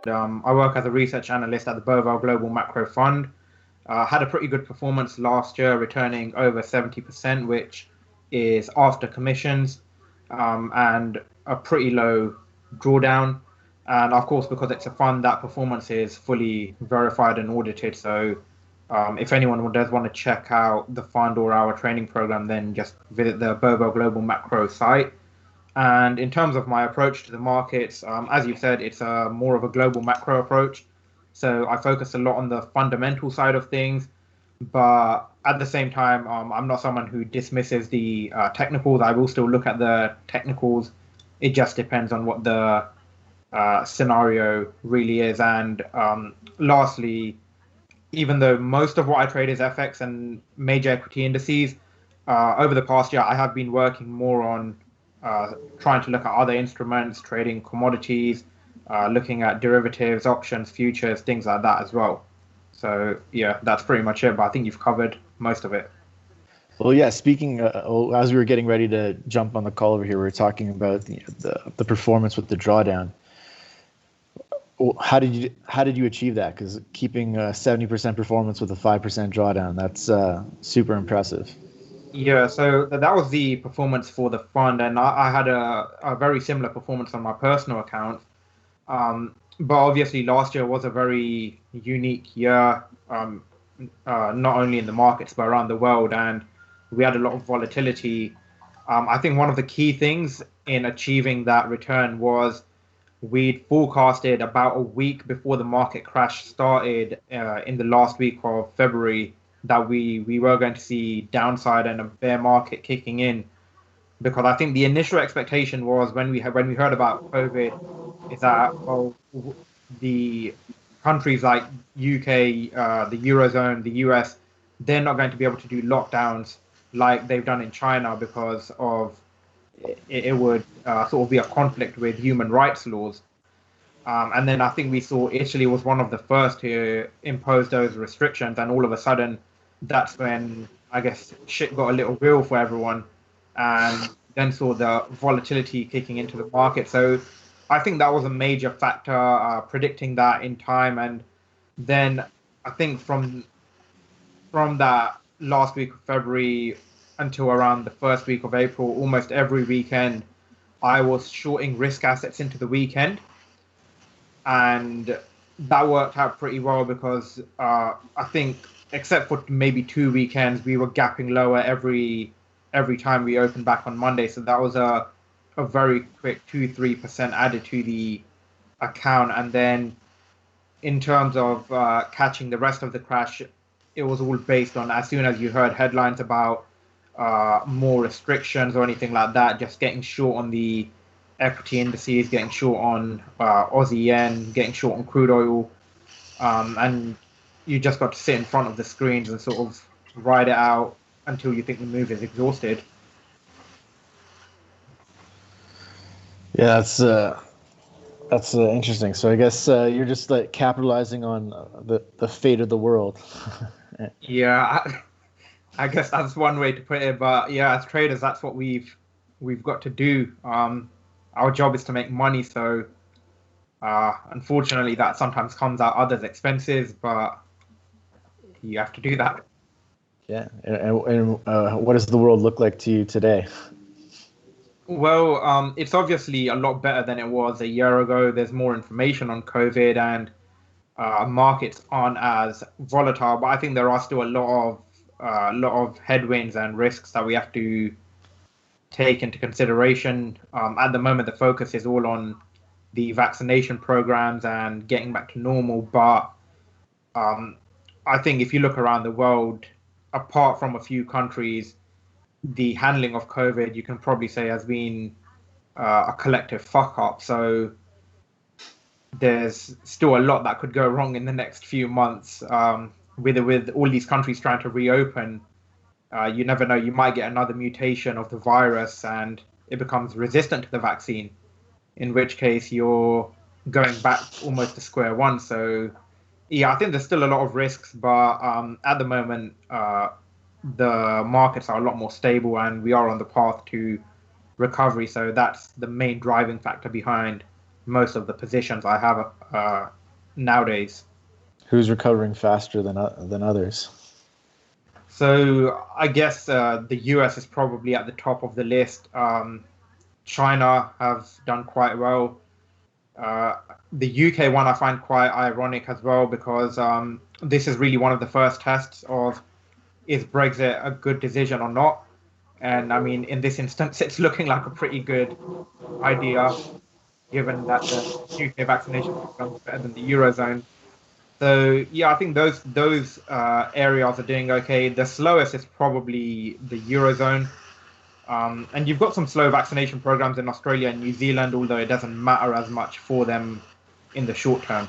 I work as a research analyst at the Bovell Global Macro Fund. Had a pretty good performance last year, returning over 70%, which is after commissions, and a pretty low drawdown. And of course, because it's a fund, that performance is fully verified and audited. So if anyone does want to check out the fund or our training program, then just visit the Bovell Global Macro site. And in terms of my approach to the markets, as you said, it's a more of a global macro approach. So I focus a lot on the fundamental side of things, but at the same time, I'm not someone who dismisses the technicals. I will still look at the technicals. It just depends on what the scenario really is. And lastly, even though most of what I trade is FX and major equity indices, over the past year, I have been working more on trying to look at other instruments, trading commodities, looking at derivatives, options, futures, things like that as well. So yeah, that's pretty much it. But I think you've covered most of it. Well, yeah. Speaking, as we were getting ready to jump on the call over here, we were talking about the performance with the drawdown. How did you achieve that? Because keeping 70% performance with a 5% drawdown, that's super impressive. Yeah, so that was the performance for the fund, and I had a very similar performance on my personal account. But obviously, last year was a very unique year, not only in the markets but around the world, and we had a lot of volatility. I think one of the key things in achieving that return was we'd forecasted about a week before the market crash started in the last week of February that we were going to see downside and a bear market kicking in, because I think the initial expectation was when we heard about COVID is that the countries like UK, the Eurozone, the US, they're not going to be able to do lockdowns like they've done in China because of it would sort of be a conflict with human rights laws. And then I think we saw Italy was one of the first to impose those restrictions, and all of a sudden, that's when I guess shit got a little real for everyone, and then saw the volatility kicking into the market. So I think that was a major factor, predicting that in time. And then I think from that last week of February until around the first week of April, almost every weekend, I was shorting risk assets into the weekend. And that worked out pretty well because I think, except for maybe 2 weekends, we were gapping lower every time we opened back on Monday. So that was a very quick 2-3% added to the account. And then in terms of catching the rest of the crash, it was all based on as soon as you heard headlines about more restrictions or anything like that, just getting short on the equity indices, getting short on Aussie yen, getting short on crude oil, and you just got to sit in front of the screens and sort of ride it out until you think the move is exhausted. Yeah, that's interesting. So I guess you're just like capitalizing on the fate of the world. Yeah, I guess that's one way to put it. But yeah, as traders, that's what we've got to do. Our job is to make money, so unfortunately, that sometimes comes at others' expenses, but you have to do that. Yeah, and what does the world look like to you today? Well, it's obviously a lot better than it was a year ago. There's more information on COVID, and markets aren't as volatile. But I think there are still a lot of headwinds and risks that we have to take into consideration. At the moment, the focus is all on the vaccination programs and getting back to normal. But I think if you look around the world, apart from a few countries, the handling of COVID, you can probably say, has been a collective fuck up. So there's still a lot that could go wrong in the next few months. With all these countries trying to reopen, you never know, you might get another mutation of the virus and it becomes resistant to the vaccine, in which case you're going back almost to square one. So yeah, I think there's still a lot of risks, but at the moment, the markets are a lot more stable and we are on the path to recovery. So that's the main driving factor behind most of the positions I have nowadays. Who's recovering faster than others? So I guess the US is probably at the top of the list. China have done quite well. Uh, the UK one I find quite ironic as well because this is really one of the first tests of is Brexit a good decision or not? And I mean, in this instance, it's looking like a pretty good idea given that the UK vaccination program is better than the Eurozone. So yeah, I think those areas are doing okay. The slowest is probably the Eurozone. And you've got some slow vaccination programs in Australia and New Zealand, although it doesn't matter as much for them in the short term.